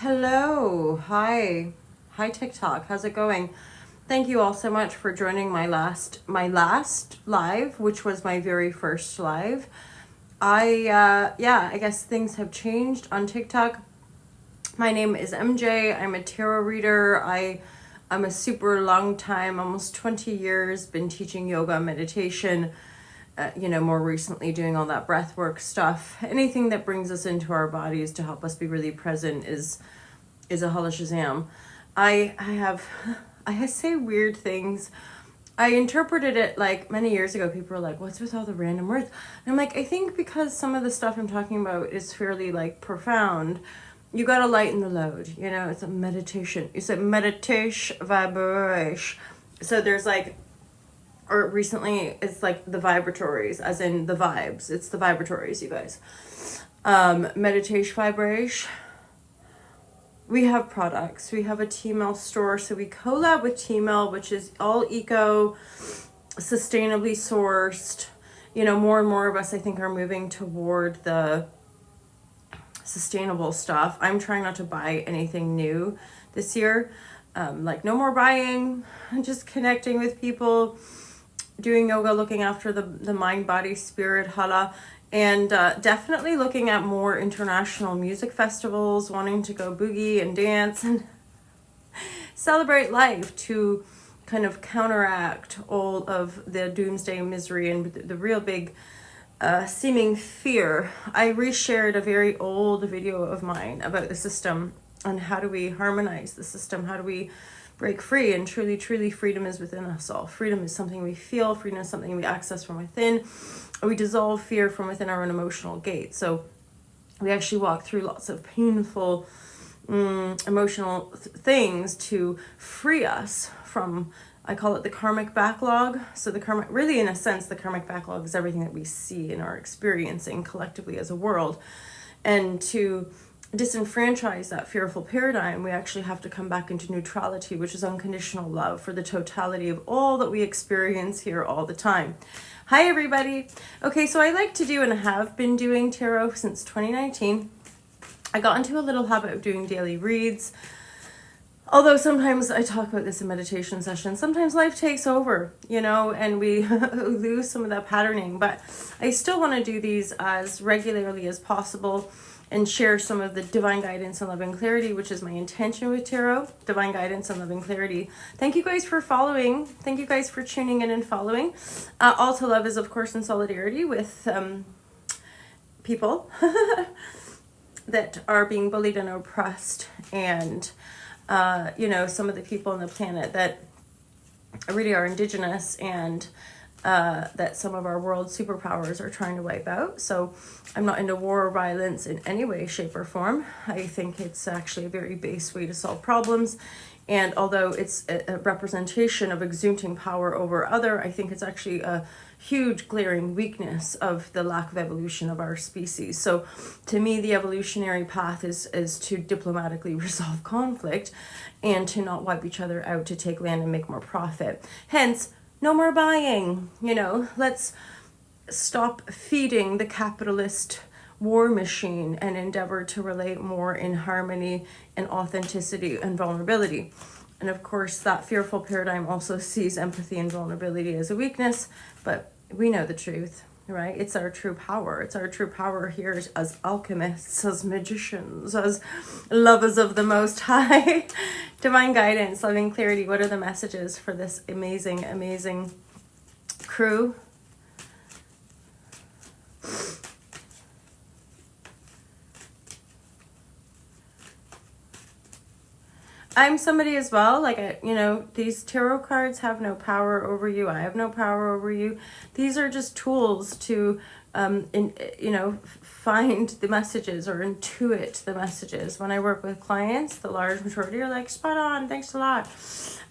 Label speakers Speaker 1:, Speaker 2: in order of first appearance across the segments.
Speaker 1: Hello. Hi. Hi TikTok. How's it going? Thank you all so much for joining my last live, which was my very first live. I guess things have changed on TikTok. My name is MJ. I'm a tarot reader. I'm a super long time, almost 20 years, been teaching yoga, meditation, more recently doing all that breath work stuff. Anything that brings us into our bodies to help us be really present is a holla shazam. I say weird things. I interpreted it like many years ago. People were like, what's with all the random words? And I'm like, I think because some of the stuff I'm talking about is fairly like profound, you got to lighten the load. It's a meditation. It's a meditation vibration. So there's like, or recently it's like the vibratories, as in the vibes. It's the vibratories, you guys. Meditation vibration. We have products. We have a T-Mail store. So we collab with T-Mail, which is all eco, sustainably sourced. More and more of us, I think, are moving toward the sustainable stuff. I'm trying not to buy anything new this year. Like no more buying, just connecting with people, doing yoga, looking after the mind, body, spirit, hala. And definitely looking at more international music festivals, wanting to go boogie and dance and celebrate life to kind of counteract all of the doomsday misery and the real big seeming fear. I reshared a very old video of mine about the system and how do we harmonize the system, how do we break free, and truly freedom is within us all. Freedom is something we feel, freedom is something we access from within. We dissolve fear from within our own emotional gate. So we actually walk through lots of painful emotional things to free us from, I call it the karmic backlog. So really in a sense, the karmic backlog is everything that we see and are experiencing collectively as a world. And to disenfranchise that fearful paradigm, we actually have to come back into neutrality, which is unconditional love for the totality of all that we experience here all the time. Hi everybody. Okay, so I like to do and have been doing tarot since 2019. I got into a little habit of doing daily reads. Although sometimes I talk about this in meditation sessions, sometimes life takes over, and we lose some of that patterning, but I still want to do these as regularly as possible and share some of the divine guidance and love and clarity, which is my intention with tarot, divine guidance and love and clarity. Thank you guys for following. Thank you guys for tuning in and following. All to love is, of course, in solidarity with people that are being bullied and oppressed, and, some of the people on the planet that really are indigenous and that some of our world superpowers are trying to wipe out. So I'm not into war or violence in any way, shape, or form. I think it's actually a very base way to solve problems. And although it's a representation of exuding power over other, I think it's actually a huge glaring weakness of the lack of evolution of our species. So to me, the evolutionary path is to diplomatically resolve conflict and to not wipe each other out to take land and make more profit. Hence, no more buying, let's stop feeding the capitalist war machine and endeavor to relate more in harmony and authenticity and vulnerability. And of course, that fearful paradigm also sees empathy and vulnerability as a weakness, but we know the truth, right? It's our true power. It's our true power here as alchemists, as magicians, as lovers of the Most High. Divine guidance, loving clarity. What are the messages for this amazing, amazing crew? I'm somebody as well, these tarot cards have no power over you. I have no power over you. These are just tools to, find the messages or intuit the messages. When I work with clients, the large majority are like, spot on, thanks a lot.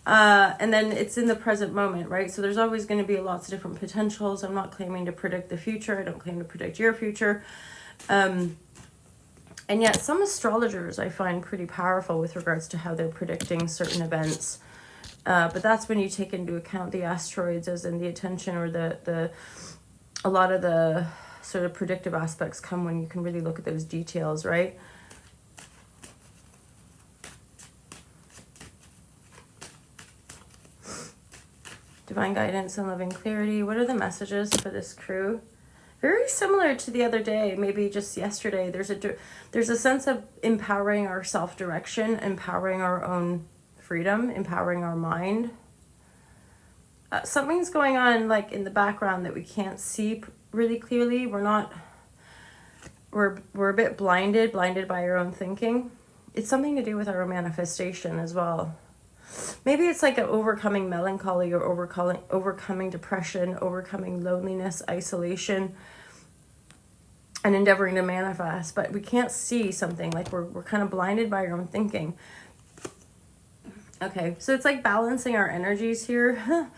Speaker 1: And then it's in the present moment, right? So there's always going to be lots of different potentials. I'm not claiming to predict the future. I don't claim to predict your future. And yet some astrologers I find pretty powerful with regards to how they're predicting certain events. But that's when you take into account the asteroids as in the attention, or a lot of the sort of predictive aspects come when you can really look at those details, right? Divine guidance and loving clarity. What are the messages for this crew? Very similar to the other day, maybe just yesterday. There's a sense of empowering our self-direction, empowering our own freedom, empowering our mind. Something's going on like in the background that we can't see really clearly. We're a bit blinded by our own thinking. It's something to do with our manifestation as well. Maybe it's like an overcoming melancholy or overcoming depression, overcoming loneliness, isolation, and endeavoring to manifest. But we can't see something, like we're kind of blinded by our own thinking. Okay, so it's like balancing our energies here.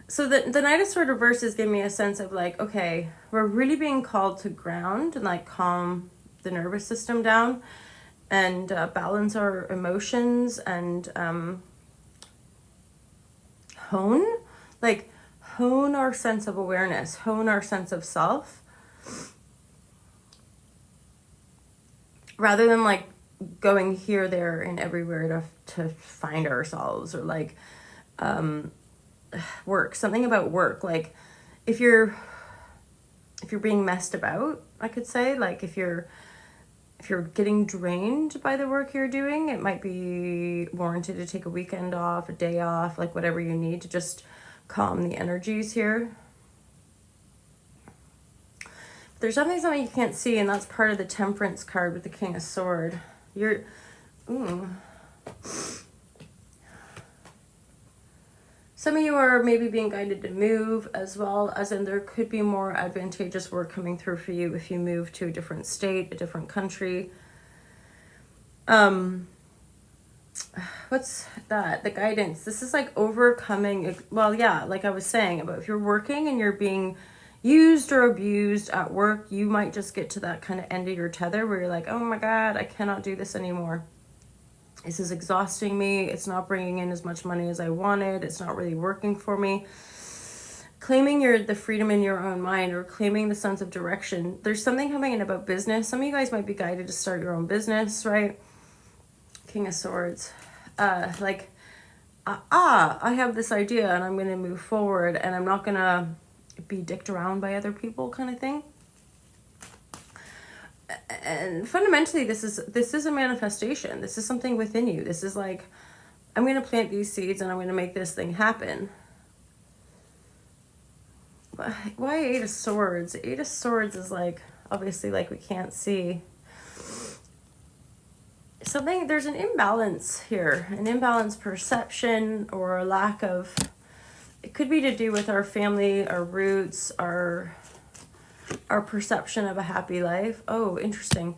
Speaker 1: So the Knight of Swords reverses give me a sense of like, okay, we're really being called to ground and like calm the nervous system down and balance our emotions and hone our sense of awareness, hone our sense of self, rather than like going here, there, and everywhere to find ourselves, or like work, something about work. Like if you're being messed about, I could say, like if you're getting drained by the work you're doing, it might be warranted to take a weekend off, a day off, like whatever you need to just calm the energies here. There's something you can't see, and that's part of the Temperance card with the King of Swords. Some of you are maybe being guided to move as well, as in there could be more advantageous work coming through for you if you move to a different state, a different country. What's that? The guidance. This is like overcoming, well, yeah, like I was saying, about if you're working and you're being used or abused at work, you might just get to that kind of end of your tether where you're like, oh my God, I cannot do this anymore. This is exhausting me. It's not bringing in as much money as I wanted. It's not really working for me. Claiming the freedom in your own mind, or claiming the sense of direction. There's something coming in about business. Some of you guys might be guided to start your own business, right? King of Swords. I have this idea and I'm going to move forward and I'm not going to be dicked around by other people, kind of thing. And fundamentally, this is a manifestation. This is something within you. This is like, I'm going to plant these seeds and I'm going to make this thing happen. Why Eight of Swords? Eight of Swords is like, obviously, like we can't see. There's an imbalance here, an imbalanced perception or a lack of, it could be to do with our family, our roots, our perception of a happy life. Oh, interesting.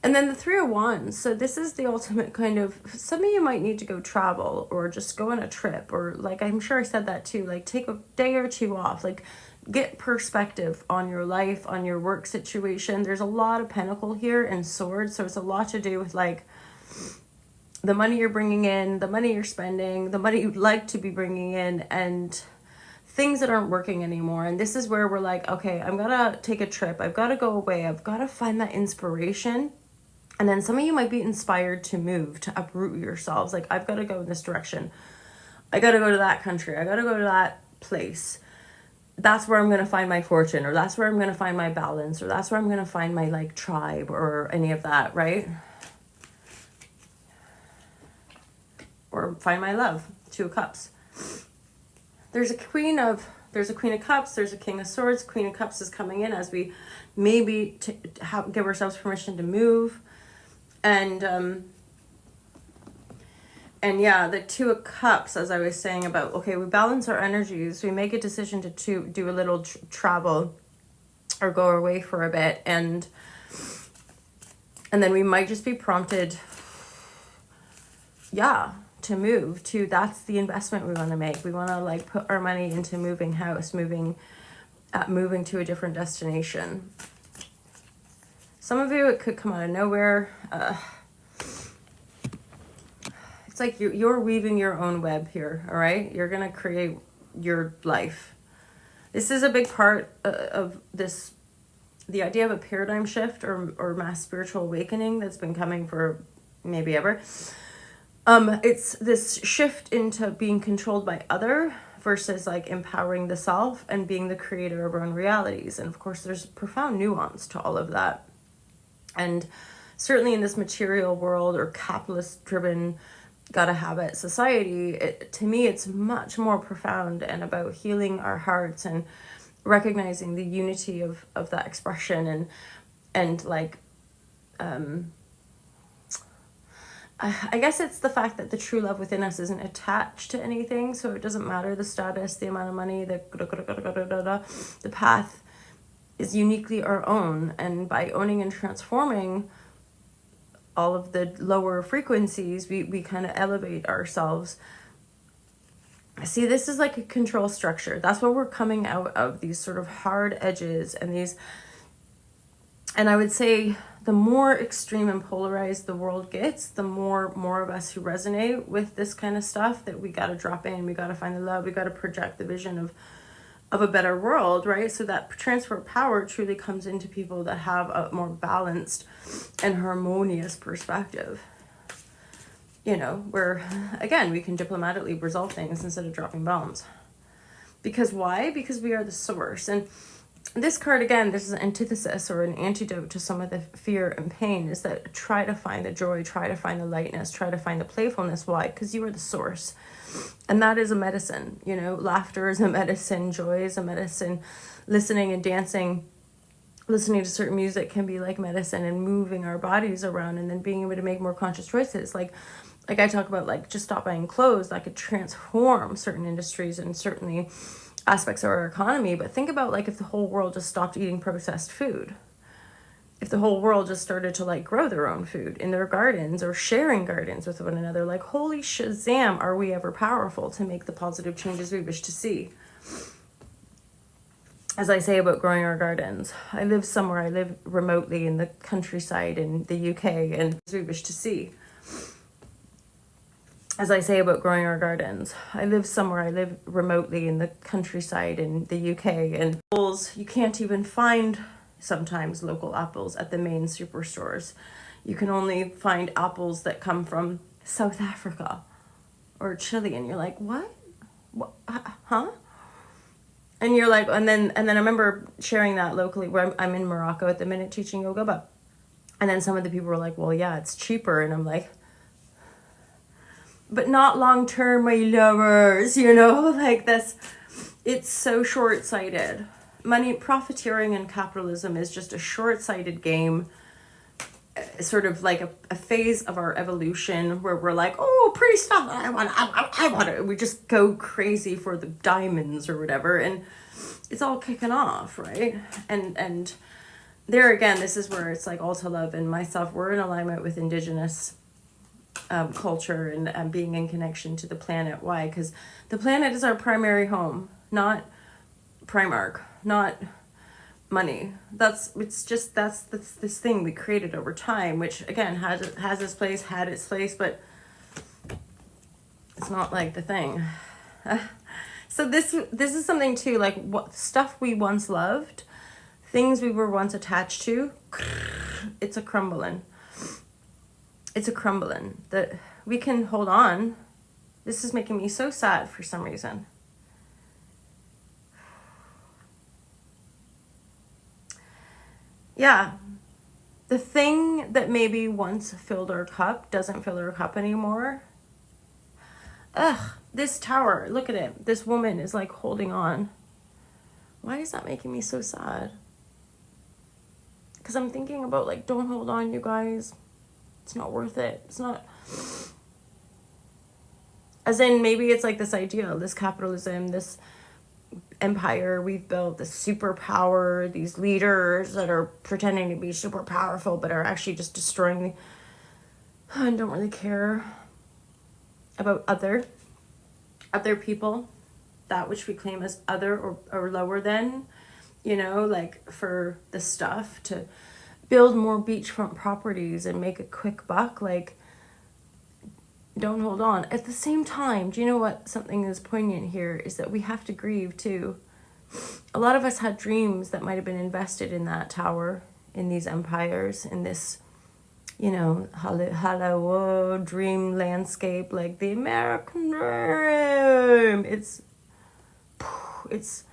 Speaker 1: And then the Three of Wands. So this is the ultimate kind of, some of you might need to go travel or just go on a trip, or like, I'm sure I said that too, like take a day or two off, like get perspective on your life, on your work situation. There's a lot of Pentacle here and Swords. So it's a lot to do with like the money you're bringing in, the money you're spending, the money you'd like to be bringing in, and things that aren't working anymore. And this is where we're like, okay, I'm gonna take a trip. I've got to go away. I've got to find that inspiration. And then some of you might be inspired to move, to uproot yourselves. Like, I've got to go in this direction. I got to go to that country. I got to go to that place. That's where I'm going to find my fortune, or that's where I'm going to find my balance, or that's where I'm going to find my like tribe, or any of that, right? Or find my love. Two of Cups. There's a Queen of Cups, there's a King of Swords. Queen of Cups is coming in as we maybe give ourselves permission to move. And yeah, the Two of Cups, as I was saying about, okay, we balance our energies. We make a decision to do a little travel or go away for a bit. And then we might just be prompted, yeah, to move to, that's the investment we want to make. We want to like put our money into moving house, moving to a different destination. Some of you, it could come out of nowhere. It's like you're weaving your own web here, all right? You're going to create your life. This is a big part of this, the idea of a paradigm shift or mass spiritual awakening that's been coming for maybe ever. It's this shift into being controlled by other versus like empowering the self and being the creator of our own realities. And of course, there's profound nuance to all of that. And certainly in this material world or capitalist driven gotta have it society, to me it's much more profound and about healing our hearts and recognizing the unity of that expression, and like I guess it's the fact that the true love within us isn't attached to anything, so it doesn't matter the status, the amount of money, the path is uniquely our own. And by owning and transforming all of the lower frequencies, we kind of elevate ourselves. See, this is like a control structure. That's what we're coming out of, these sort of hard edges and these, and I would say the more extreme and polarized the world gets, the more of us who resonate with this kind of stuff, that we got to drop in, we got to find the love, we got to project the vision of a better world, right? So that transfer of power truly comes into people that have a more balanced and harmonious perspective. You know, where, again, we can diplomatically resolve things instead of dropping bombs. Because why? Because we are the source. And this card, again, this is an antithesis or an antidote to some of the fear and pain, is that try to find the joy, try to find the lightness, try to find the playfulness. Why? Because you are the source. And that is a medicine. You know, laughter is a medicine, joy is a medicine, listening and dancing, listening to certain music can be like medicine, and moving our bodies around and then being able to make more conscious choices. Like I talk about, like, just stop buying clothes. That could transform certain industries and certainly aspects of our economy. But think about, like, if the whole world just stopped eating processed food, if the whole world just started to, like, grow their own food in their gardens or sharing gardens with one another, like, holy shazam, are we ever powerful to make the positive changes we wish to see. As I say about growing our gardens, I live remotely in the countryside in the UK, and we wish to see. As I say about growing our gardens, I live remotely in the countryside in the UK, and apples, you can't even find sometimes local apples at the main superstores. You can only find apples that come from South Africa or Chile, and you're like, what? Huh? And you're like, and then I remember sharing that locally, where I'm in Morocco at the minute teaching yoga, and then some of the people were like, well, yeah, it's cheaper, and I'm like, but not long term, my lovers, you know, like this. It's so short-sighted. Money, profiteering and capitalism is just a short-sighted game, sort of like a phase of our evolution where we're like, oh, pretty stuff, I want it. We just go crazy for the diamonds or whatever, and it's all kicking off, right? And there again, this is where it's like Alta Love and myself, we're in alignment with Indigenous culture and being in connection to the planet. Why? Because the planet is our primary home, not Primark, not money. That's this thing we created over time, which again had its place, but it's not like the thing. So this is something too, like what stuff we once loved, things we were once attached to, it's a crumbling. It's a crumbling that we can hold on. This is making me so sad for some reason. Yeah. The thing that maybe once filled our cup doesn't fill our cup anymore. Ugh, this tower, look at it. This woman is like holding on. Why is that making me so sad? Because I'm thinking about, like, don't hold on, you guys. It's not worth it. It's not. As in, maybe it's like this ideal, this capitalism, this empire we've built, this superpower, these leaders that are pretending to be super powerful but are actually just destroying and don't really care about other people, that which we claim as other or lower than, you know, like for the stuff to build more beachfront properties and make a quick buck. Like, don't hold on. At the same time, do you know what something is poignant here is that we have to grieve too. A lot of us had dreams that might have been invested in that tower, in these empires, in this, you know, Hollywood dream landscape, like the American dream. It's it's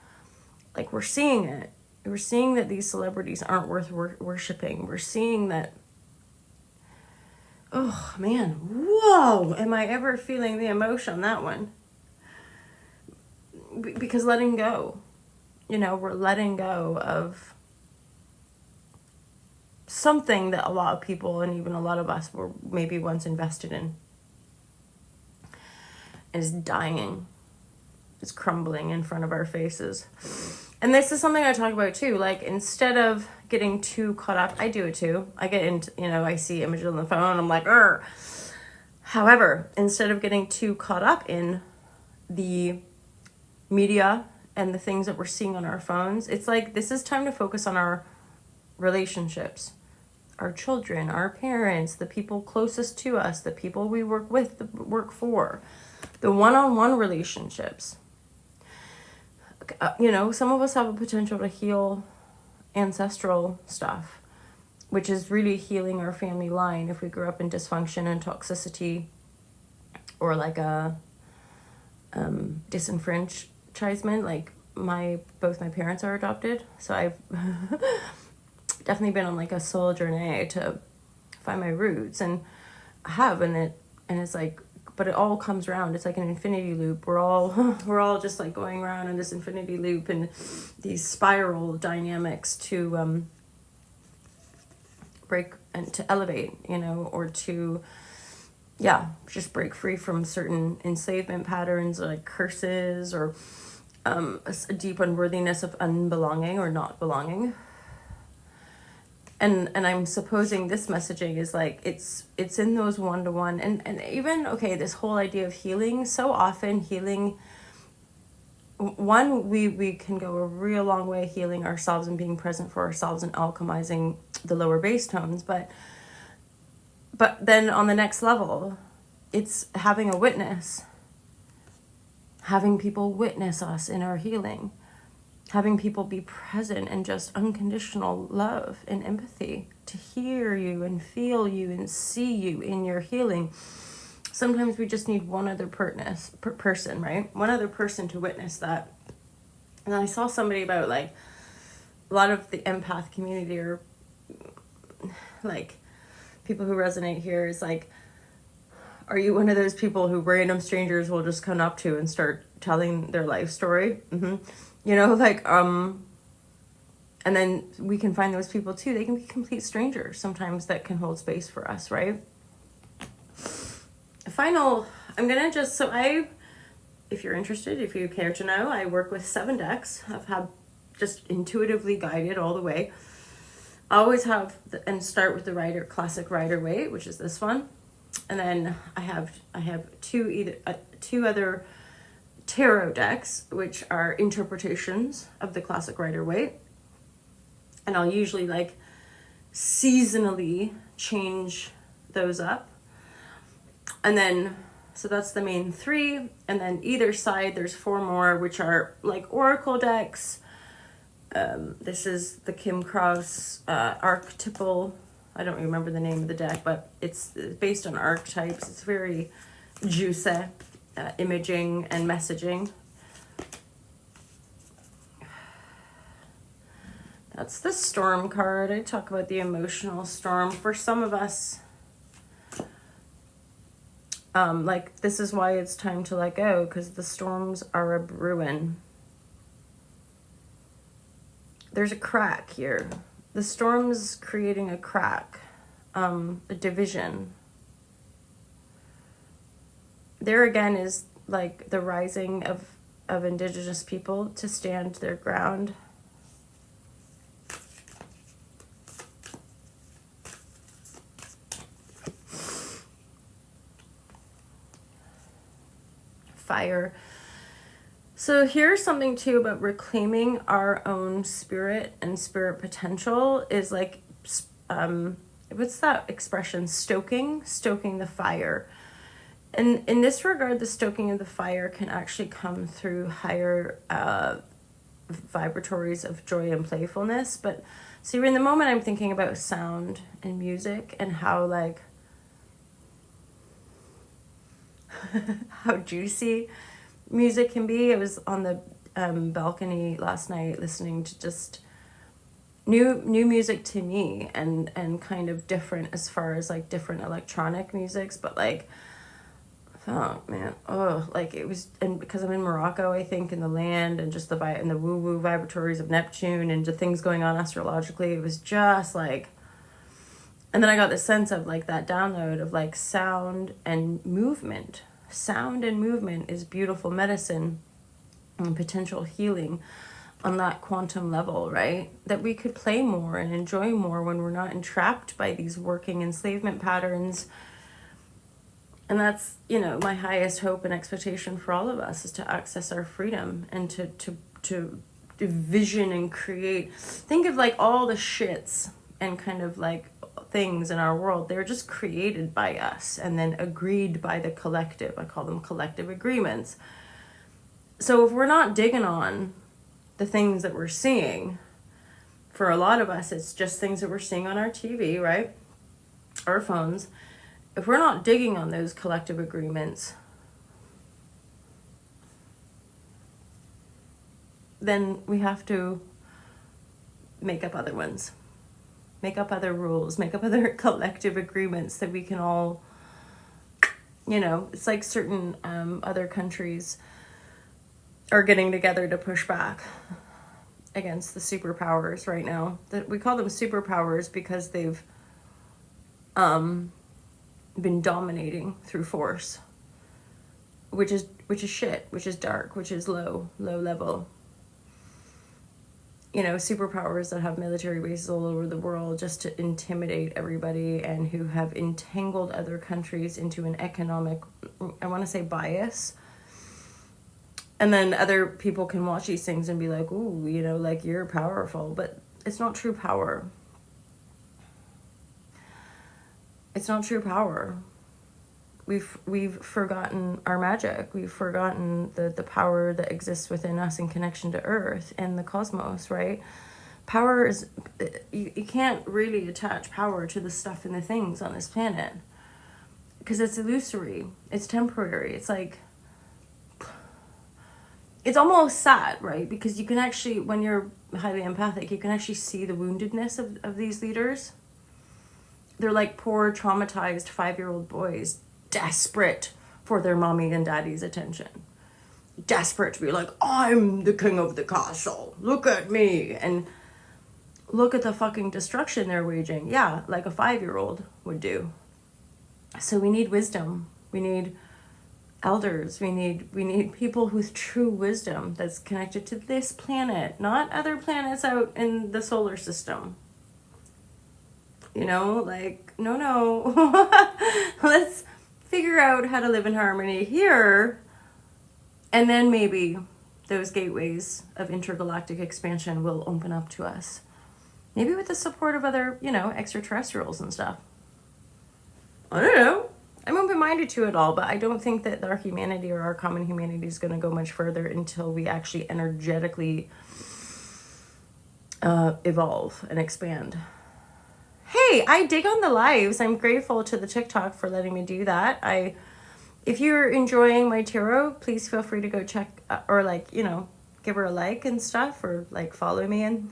Speaker 1: like we're seeing it. We're seeing that these celebrities aren't worth worshiping. We're seeing that, oh man, whoa, am I ever feeling the emotion on that one? Because letting go, we're letting go of something that a lot of people and even a lot of us were maybe once invested in is dying. It's crumbling in front of our faces. And this is something I talk about too. Like, instead of getting too caught up, I do it too. I get into, I see images on the phone, I'm like, Urgh. However, instead of getting too caught up in the media and the things that we're seeing on our phones, it's like, this is time to focus on our relationships, our children, our parents, the people closest to us, the people we work with, work for, the one-on-one relationships. Some of us have a potential to heal ancestral stuff, which is really healing our family line if we grew up in dysfunction and toxicity, or like a disenfranchisement. Like, both my parents are adopted, so I've definitely been on like a soul journey to find my roots, and I have, and it's like, but it all comes around. It's like an infinity loop. We're all just like going around in this infinity loop and these spiral dynamics to break and to elevate, or to, just break free from certain enslavement patterns, like curses, or a deep unworthiness of unbelonging or not belonging. And I'm supposing this messaging is like, it's in those one-to-one, and even, okay, this whole idea of healing, so often healing, one, we can go a real long way healing ourselves and being present for ourselves and alchemizing the lower bass tones, but then on the next level, it's having a witness, having people witness us in our healing, having people be present and just unconditional love and empathy to hear you and feel you and see you in your healing. Sometimes we just need one other person, right? One other person to witness that. And I saw somebody about like a lot of the empath community, or like people who resonate here, is like, are you one of those people who random strangers will just come up to and start telling their life story? And then we can find those people too. They can be complete strangers sometimes that can hold space for us, right? If you're interested, if you care to know, I work with 7 decks. I've had just intuitively guided all the way. I always have, and start with the classic Rider-Waite, which is this one. And then I have two other tarot decks, which are interpretations of the classic Rider-Waite. And I'll usually like seasonally change those up. And then, so that's the main 3. And then either side, there's 4 more, which are like oracle decks. This is the Kim Cross archetypal. I don't remember the name of the deck, but it's based on archetypes. It's very juicy, imaging and messaging. That's the Storm card. I talk about the emotional storm. For some of us, like, this is why it's time to let go, because the storms are a brewing. There's a crack here. The storm's creating a crack, a division. There again is like the rising of Indigenous people to stand their ground. Fire. So here's something too about reclaiming our own spirit and spirit potential is like, what's that expression? Stoking the fire. And in this regard, the stoking of the fire can actually come through higher vibratories of joy and playfulness. But see, in the moment, I'm thinking about sound and music and how like how juicy music can be. It was on the balcony last night listening to just new music to me, and kind of different as far as like different electronic musics, but like, oh man, oh, like it was, and because I'm in Morocco, I think, in the land, and just the and the woo woo vibratories of Neptune and the things going on astrologically, it was just like, and then I got this sense of like that download of like sound and movement. Sound and movement is beautiful medicine and potential healing on that quantum level, right? That we could play more and enjoy more when we're not entrapped by these working enslavement patterns. And that's, you know, my highest hope and expectation for all of us, is to access our freedom and to vision and create. Think of like all the shits and kind of like things in our world. They're just created by us and then agreed by the collective. I call them collective agreements. So if we're not digging on the things that we're seeing, for a lot of us, it's just things that we're seeing on our TV, right? Our phones. If we're not digging on those collective agreements, then we have to make up other ones, make up other rules, make up other collective agreements that we can all, you know, it's like certain other countries are getting together to push back against the superpowers right now. That we call them superpowers because they've been dominating through force, which is shit, which is dark, which is low level. You know, superpowers that have military bases all over the world just to intimidate everybody, and who have entangled other countries into an economic, I want to say, bias. And then other people can watch these things and be like, ooh, you know, like, you're powerful. But it's not true power. It's not true power. We've forgotten our magic. We've forgotten the power that exists within us in connection to Earth and the cosmos, right? Power is, you can't really attach power to the stuff and the things on this planet, because it's illusory. It's temporary. It's like, it's almost sad, right? Because you can actually, when you're highly empathic, you can actually see the woundedness of these leaders. They're like poor, traumatized 5-year-old boys, desperate for their mommy and daddy's attention. Desperate to be like, I'm the king of the castle. Look at me. And look at the fucking destruction they're waging. Yeah, like a 5-year-old would do. So we need wisdom. We need elders. We need people with true wisdom that's connected to this planet, not other planets out in the solar system. You know, like, no. Let's figure out how to live in harmony here. And then maybe those gateways of intergalactic expansion will open up to us. Maybe with the support of other, you know, extraterrestrials and stuff. I don't know. I'm open-minded to it all, but I don't think that our humanity or our common humanity is going to go much further until we actually energetically evolve and expand. Hey, I dig on the lives. I'm grateful to the TikTok for letting me do that. If you're enjoying my tarot, please feel free to go check, or like, you know, give her a like and stuff, or like follow me. And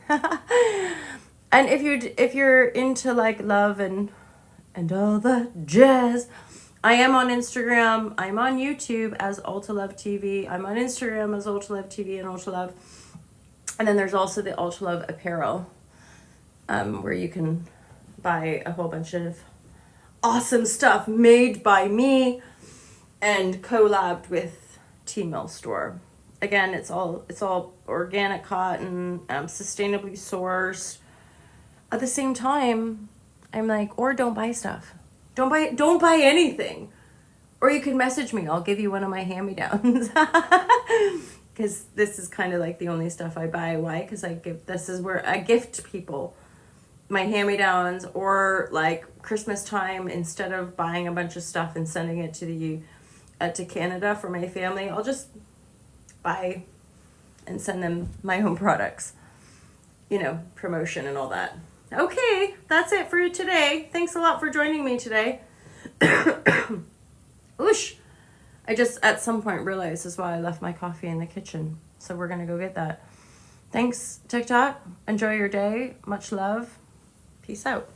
Speaker 1: and if you're into like love and all the jazz, I am on Instagram. I'm on YouTube as Ulta Love TV. I'm on Instagram as Ulta Love TV and Ulta Love. And then there's also the Ulta Love apparel, where you can buy a whole bunch of awesome stuff made by me and collabed with T-Mill Store. Again, it's all organic cotton, sustainably sourced. At the same time, I'm like, or don't buy stuff. Don't buy anything. Or you can message me. I'll give you one of my hand-me-downs. Because this is kind of like the only stuff I buy. Why? Because this is where I gift people my hand-me-downs, or like Christmas time, instead of buying a bunch of stuff and sending it to Canada for my family, I'll just buy and send them my own products. You know, promotion and all that. Okay, that's it for today. Thanks a lot for joining me today. Oosh. I just at some point realized this is why I left my coffee in the kitchen. So we're going to go get that. Thanks, TikTok. Enjoy your day. Much love. Peace out.